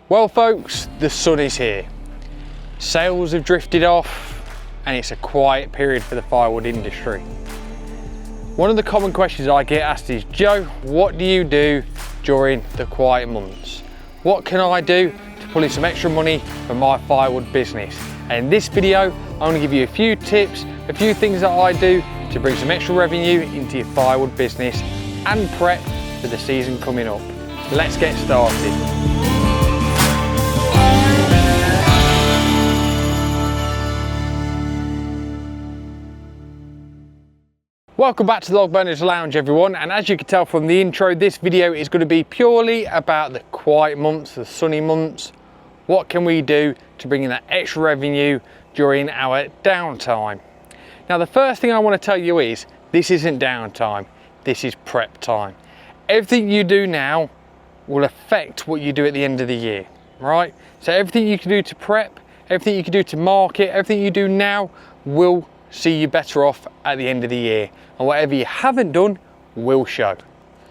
Well folks, the sun is here. Sales have drifted off and it's a quiet period for the firewood industry. One of the common questions I get asked is, Joe, what do you do during the quiet months? What can I do to pull in some extra money for my firewood business? And in this video, I'm going to give you a few tips, a few things that I do to bring some extra revenue into your firewood business and prep for the season coming up. Let's get started. Welcome back to the Log Burners Lounge everyone, and as you can tell from the intro, this video is going to be purely about the quiet months, the sunny months. What can we do to bring in that extra revenue during our downtime? Now the first thing I want to tell you is, this isn't downtime, this is prep time. Everything you do now will affect what you do at the end of the year, right? So everything you can do to prep, everything you can do to market, everything you do now will see you better off at the end of the year, and whatever you haven't done will show.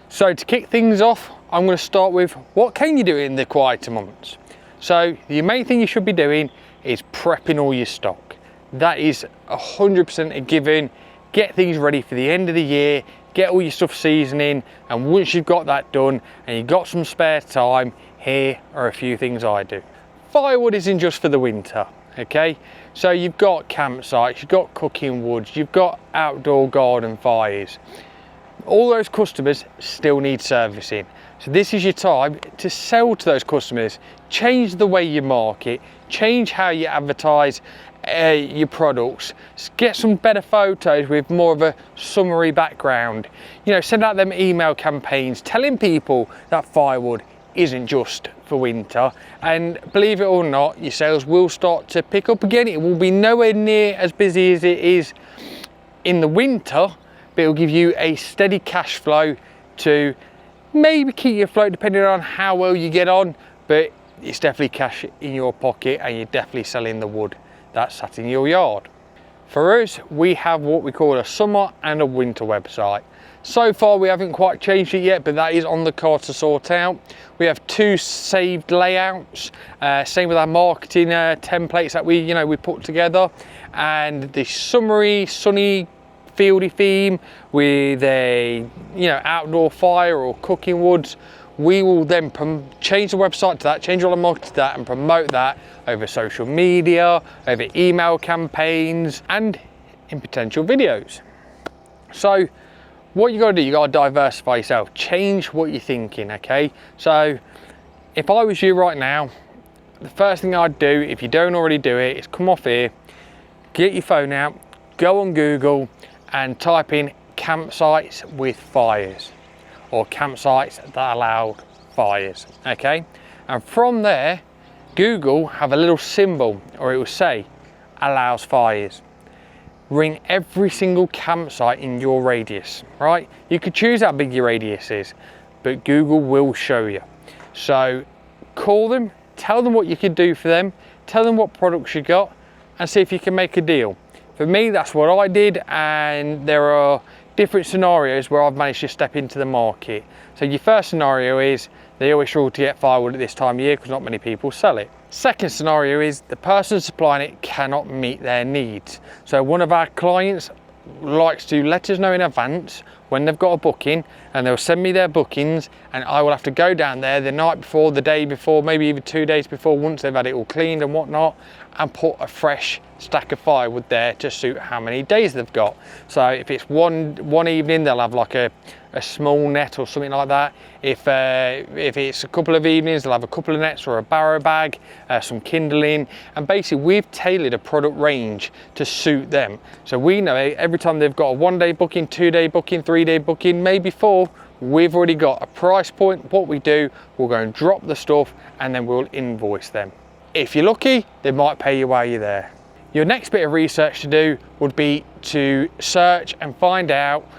So to kick things off, I'm going to start with what can you do in the quieter months. So the main thing you should be doing is prepping all your stock. That is 100% a given. Get things ready for the end of the year, get all your stuff seasoning, and once you've got that done and you've got some spare time, here are a few things I do. Firewood isn't just for the winter. Okay, so you've got campsites, you've got cooking woods, you've got outdoor garden fires. All those customers still need servicing. So this is your time to sell to those customers. Change the way you market, change how you advertise your products, get some better photos with more of a summary background. You know, send out them email campaigns telling people that firewood isn't just for winter, and believe it or not, your sales will start to pick up again. It will be nowhere near as busy as it is in the winter, but it will give you a steady cash flow to maybe keep you afloat depending on how well you get on, but it's definitely cash in your pocket and you're definitely selling the wood that's sat in your yard. For us, we have what we call a summer and a winter website. So far we haven't quite changed it yet, but that is on the card to sort out. We have two saved layouts, same with our marketing templates that we put together, and the summery, sunny, fieldy theme with a outdoor fire or cooking woods. We will then change the website to that, change all the marketing to that, and promote that over social media, over email campaigns, and in potential videos. So what you got to do, you got to diversify yourself, change what you're thinking, okay? So if I was you right now, the first thing I'd do, if you don't already do it, is come off here, get your phone out, go on Google and type in campsites with fires, or campsites that allow fires, okay? And from there, Google have a little symbol, or it will say allows fires. Ring every single campsite in your radius, right? You could choose how big your radius is, but Google will show you. So call them, tell them what you could do for them, tell them what products you got, and see if you can make a deal. For me, that's what I did, and there are different scenarios where I've managed to step into the market. So your first scenario is they always struggle to get firewood at this time of year because not many people sell it. Second scenario is the person supplying it cannot meet their needs. So one of our clients likes to let us know in advance when they've got a booking, and they'll send me their bookings, and I will have to go down there the night before, the day before, maybe even 2 days before, once they've had it all cleaned and whatnot, and put a fresh stack of firewood there to suit how many days they've got. So if it's one evening, they'll have like a small net or something like that. If it's a couple of evenings, they'll have a couple of nets or a barrow bag, some kindling, and basically we've tailored a product range to suit them. So we know every time they've got a 1 day booking, 2 day booking, 3 day booking, maybe 4, we've already got a price point. What we do, we'll go and drop the stuff and then we'll invoice them. If you're lucky, they might pay you while you're there. Your next bit of research to do would be to search and find out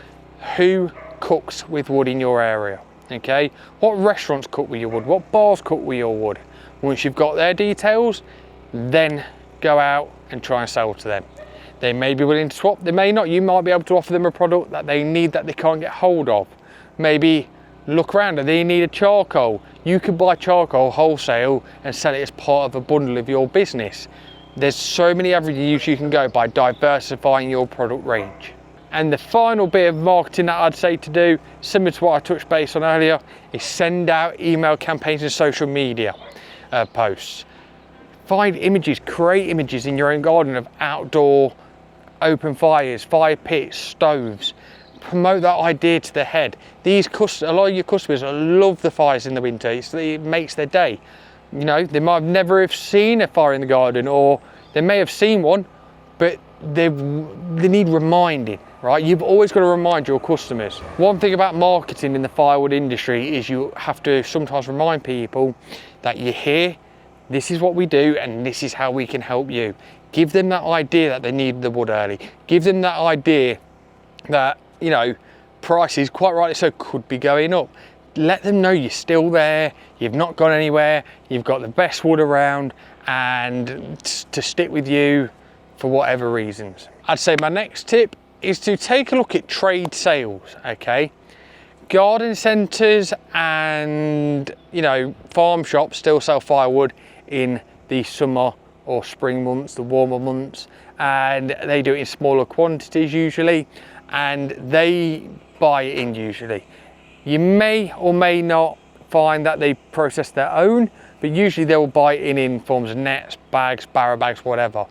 who cooks with wood in your area, okay? What restaurants cook with your wood? What bars cook with your wood? Once you've got their details, then go out and try and sell to them. They may be willing to swap, they may not. You might be able to offer them a product that they need that they can't get hold of. Maybe Look around, do they need a charcoal? You could buy charcoal wholesale and sell it as part of a bundle of your business. There's so many avenues you can go by diversifying your product range. And the final bit of marketing that I'd say to do, similar to what I touched base on earlier, is send out email campaigns and social media posts. Find images, create images in your own garden of outdoor open fires, fire pits, stoves. Promote that idea to the head. A lot of your customers love the fires in the winter. It makes their day. You know, they might have never have seen a fire in the garden, or they may have seen one, but they need reminding, right? You've always got to remind your customers. One thing about marketing in the firewood industry is you have to sometimes remind people that you're here, this is what we do, and this is how we can help you. Give them that idea that they need the wood early. Give them that idea that, you know, prices, quite rightly so, could be going up. Let them know you're still there, you've not gone anywhere, you've got the best wood around, and to stick with you for whatever reasons. I'd say my next tip is to take a look at trade sales, okay? Garden centres and, you know, farm shops still sell firewood in the summer or spring months, the warmer months, and they do it in smaller quantities usually, and they buy it in usually. You may or may not find that they process their own, but usually they will buy it in forms of nets, bags, barrow bags, whatever.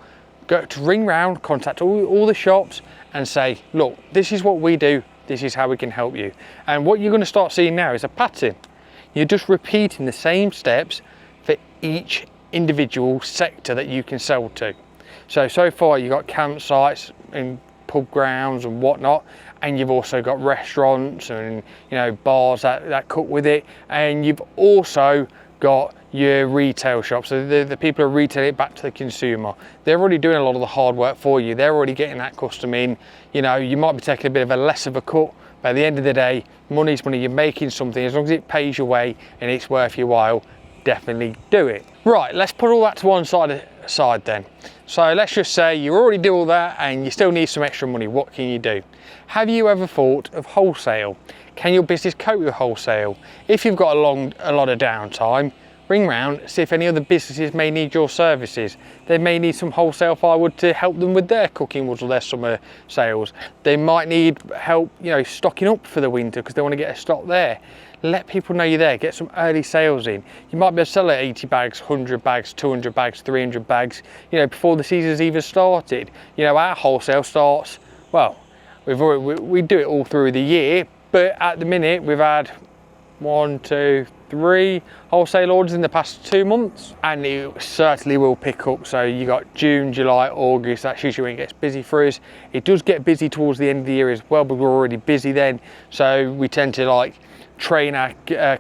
Go to ring round, contact all the shops and say, look, this is what we do, this is how we can help you. And what you're going to start seeing now is a pattern. You're just repeating the same steps for each individual sector that you can sell to. So far you've got campsites and pub grounds and whatnot, and you've also got restaurants and, you know, bars that cook with it, and you've also got your retail shops. So the people who retail it back to the consumer, they're already doing a lot of the hard work for you. They're already getting that customer in. You know, you might be taking a bit of a less of a cut, but at the end of the day, money's money. You're making something. As long as it pays your way and it's worth your while, definitely do it. Right, let's put all that to one side then. So let's just say you already do all that and you still need some extra money. What can you do? Have you ever thought of wholesale? Can your business cope with wholesale? If you've got a lot of downtime, ring round, see if any other businesses may need your services. They may need some wholesale firewood to help them with their cooking woods or their summer sales. They might need help, you know, stocking up for the winter because they want to get a stock there. Let people know you're there, get some early sales in. You might be able to sell 80 bags, 100 bags, 200 bags, 300 bags, you know, before the season's even started. You know, our wholesale starts, well, we do it all through the year, but at the minute we've had 1, 2, 3 wholesale orders in the past 2 months, and it certainly will pick up. So you got June, July, August, that's usually when it gets busy for us. It does get busy towards the end of the year as well, but we're already busy then, so we tend to like train our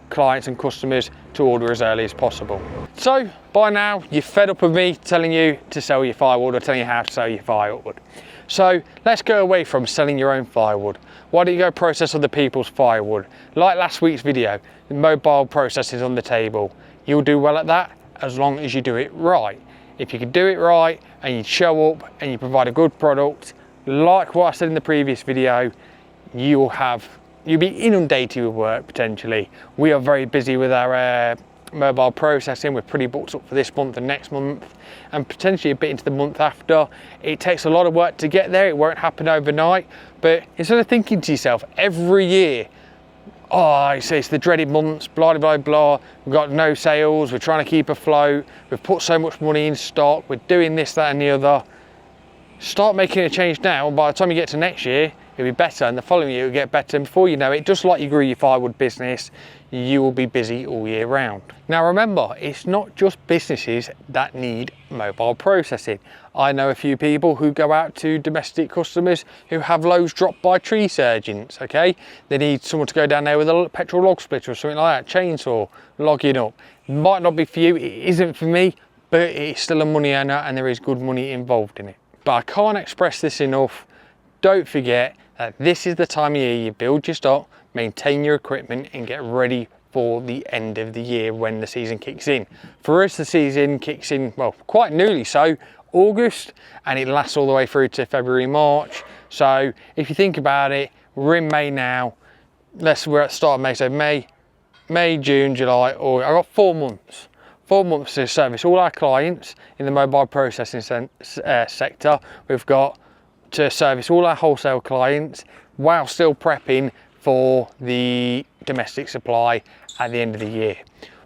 clients and customers to order as early as possible. So by now you're fed up with me telling you to sell your firewood or telling you how to sell your firewood. So let's go away from selling your own firewood. Why don't you go process other people's firewood? Like last week's video, the mobile processing is on the table. You'll do well at that as long as you do it right. If you can do it right and you show up and you provide a good product, like what I said in the previous video, you'll be inundated with work potentially. We are very busy with our mobile processing. We're pretty booked up for this month and next month, and potentially a bit into the month after. It takes a lot of work to get there. It won't happen overnight, but instead of thinking to yourself every year, oh, it's the dreaded months, blah, blah, blah, we've got no sales, we're trying to keep afloat, we've put so much money in stock, we're doing this, that and the other. Start making a change now, and by the time you get to next year, it'll be better, and the following year it'll get better, and before you know it, just like you grew your firewood business, you will be busy all year round. Now remember, it's not just businesses that need mobile processing. I know a few people who go out to domestic customers who have loads dropped by tree surgeons, okay? They need someone to go down there with a petrol log splitter or something like that, chainsaw, logging up. Might not be for you, it isn't for me, but it's still a money earner and there is good money involved in it. But I can't express this enough. Don't forget that this is the time of year you build your stock, maintain your equipment and get ready for the end of the year when the season kicks in. For us, the season kicks in, well, quite newly so, August, and it lasts all the way through to February, March. So if you think about it, we're in May now. we're at the start of May, so May, June, July, or I've got 4 months. 4 months to service all our clients in the mobile processing sector. We've got to service all our wholesale clients while still prepping for the domestic supply at the end of the year.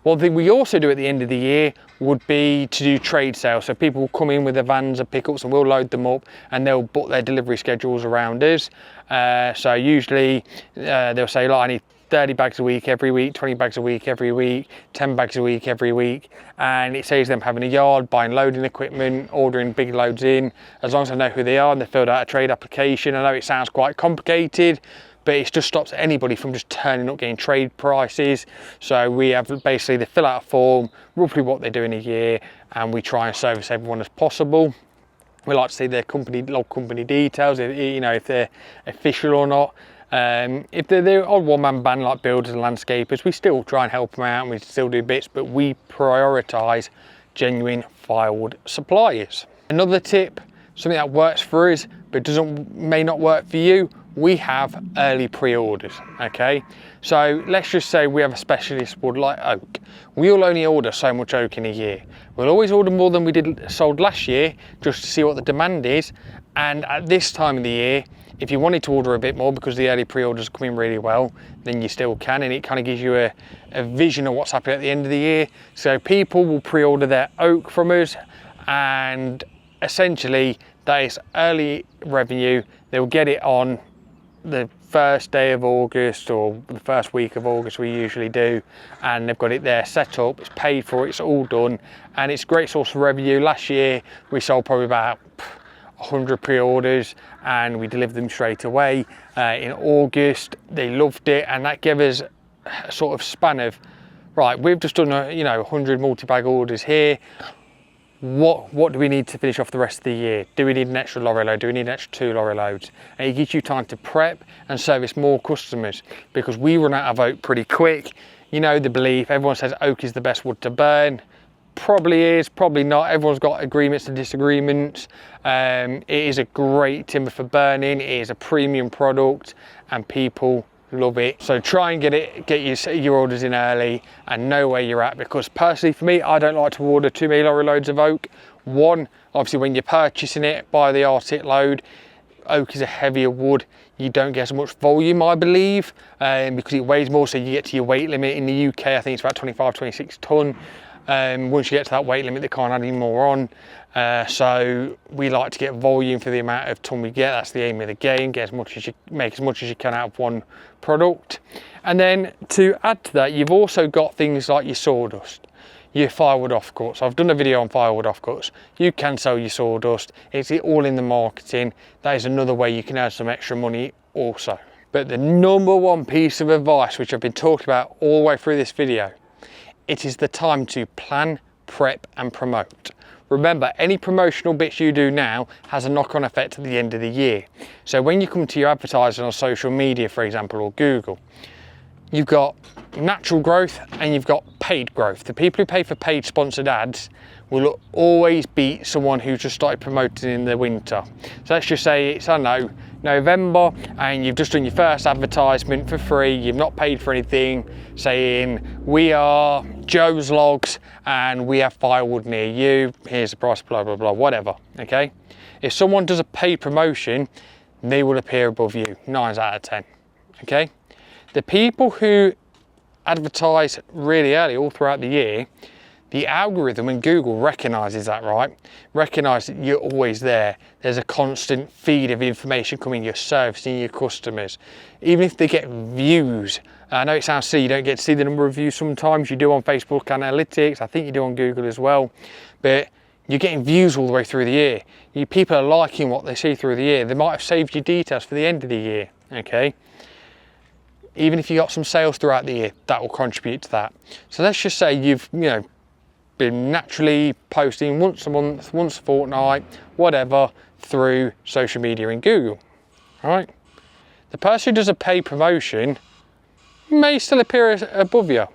One thing we also do at the end of the year would be to do trade sales. So people will come in with their vans and pickups and we'll load them up and they'll book their delivery schedules around us. So usually they'll say, like, I need 30 bags a week every week, 20 bags a week every week, 10 bags a week every week. And it saves them having a yard, buying loading equipment, ordering big loads in. As long as I know who they are and they filled out a trade application. I know it sounds quite complicated, but it just stops anybody from just turning up getting trade prices. So we have basically, they fill out a form, roughly what they do in a year, and we try and service everyone as possible. We like to see their log company details, you know, if they're official or not. If they're the odd one-man band like builders and landscapers, we still try and help them out and we still do bits, but we prioritise genuine firewood suppliers. Another tip, something that works for us but may not work for you, we have early pre-orders. Okay, so let's just say we have a specialist wood like oak. We'll only order so much oak in a year. We'll always order more than we sold last year, just to see what the demand is. And at this time of the year, if you wanted to order a bit more because the early pre-orders are coming really well, then you still can, and it kind of gives you a vision of what's happening at the end of the year. So people will pre-order their oak from us, and essentially that is early revenue. They'll get it on the first day of August or the first week of August, we usually do, and they've got it there set up, it's paid for, it's all done, and it's a great source of revenue. Last year we sold probably about 100 pre-orders and we delivered them straight away in August. They loved it, and that gave us a sort of span of, right, we've just done 100 multi-bag orders here. What do we need to finish off the rest of the year? Do we need an extra lorry load? Do we need an extra 2 lorry loads? And it gives you time to prep and service more customers, because we run out of oak pretty quick. You know the belief, everyone says oak is the best wood to burn. Probably is, probably not. Everyone's got agreements and disagreements. It is a great timber for burning. It is a premium product and people love it. So try and get your orders in early and know where you're at, because personally for me, I don't like to order too many lorry loads of oak. One, obviously when you're purchasing it by the arctic load, oak is a heavier wood. You don't get as much volume, I believe, because it weighs more, so you get to your weight limit. In the UK, I think it's about 25, 26 ton. Once you get to that weight limit, they can't add any more on. So we like to get volume for the amount of ton we get. That's the aim of the game. Make as much as you can out of one product. And then to add to that, you've also got things like your sawdust, your firewood offcuts. I've done a video on firewood offcuts. You can sell your sawdust. It's all in the marketing. That is another way you can earn some extra money also. But the number one piece of advice, which I've been talking about all the way through this video, it is the time to plan, prep and promote. Remember, any promotional bits you do now has a knock-on effect at the end of the year. So when you come to your advertising on social media, for example, or Google, you've got natural growth and you've got paid growth. The people who pay for paid sponsored ads will always beat someone who just started promoting in the winter. So let's just say it's, I don't know, November, and you've just done your first advertisement for free, you've not paid for anything, saying we are Joe's Logs and we have firewood near you, here's the price, blah blah blah, whatever. Okay, if someone does a paid promotion, they will appear above you 9 out of 10. Okay, the people who advertise really early all throughout the year, the algorithm in Google recognises that, right? Recognise that you're always there. There's a constant feed of information coming, you're servicing your customers. Even if they get views, I know it sounds silly, you don't get to see the number of views sometimes, you do on Facebook Analytics, I think you do on Google as well, but you're getting views all the way through the year. People are liking what they see through the year. They might have saved you details for the end of the year, okay? Even if you got some sales throughout the year, that will contribute to that. So let's just say you've, been naturally posting once a month, once a fortnight, whatever, through social media and Google, all right? The person who does a paid promotion may still appear above you,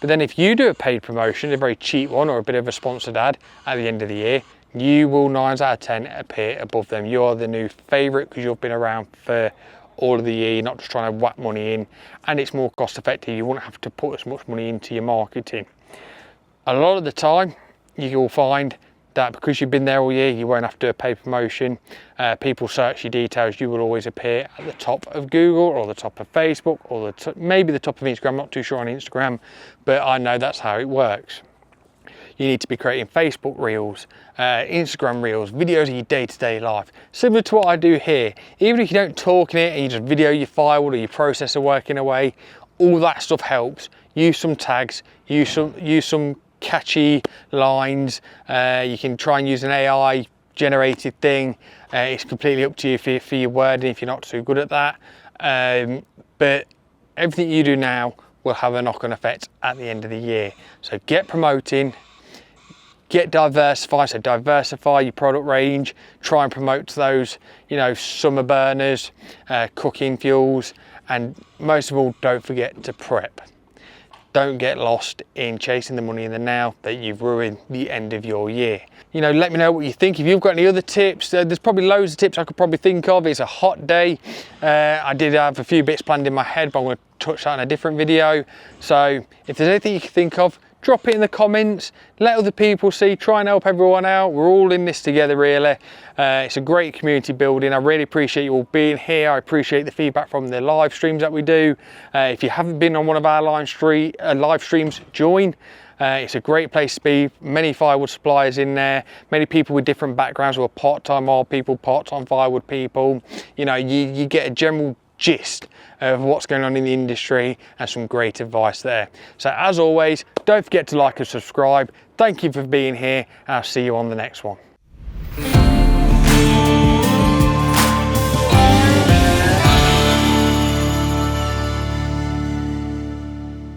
but then if you do a paid promotion, a very cheap one or a bit of a sponsored ad at the end of the year, you will 9 out of 10 appear above them. You're the new favourite because you've been around for all of the year. You're not just trying to whack money in, and it's more cost effective. You won't have to put as much money into your marketing. A lot of the time you'll find that because you've been there all year, you won't have to do a paid promotion. People search your details, you will always appear at the top of Google or the top of Facebook or maybe the top of Instagram. I'm not too sure on Instagram, but I know that's how it works. You need to be creating Facebook Reels, Instagram Reels, videos of your day-to-day life. Similar to what I do here. Even if you don't talk in it and you just video your firewood or your processor working away, all that stuff helps. Use some tags, use some catchy lines. You can try and use an AI generated thing. It's completely up to you for your wording if you're not too good at that. But everything you do now will have a knock-on effect at the end of the year. So get promoting, get diversified. So diversify your product range, try and promote those, you know, summer burners, cooking fuels, and most of all, don't forget to prep. Don't get lost in chasing the money in the now that you've ruined the end of your year. You know, let me know what you think. If you've got any other tips, there's probably loads of tips I could probably think of. It's a hot day. I did have a few bits planned in my head, but I'm going to touch that in a different video. So if there's anything you can think of, drop it in the comments, let other people see, try and help everyone out. We're all in this together, really. It's a great community building. I really appreciate you all being here. I appreciate the feedback from the live streams that we do. If you haven't been on one of our live streams, join. It's a great place to be. Many firewood suppliers in there, many people with different backgrounds who are part-time oil people, part-time firewood people. You know, you get a general gist of what's going on in the industry and some great advice there. So as always, don't forget to like and subscribe. Thank you for being here, and I'll see you on the next one.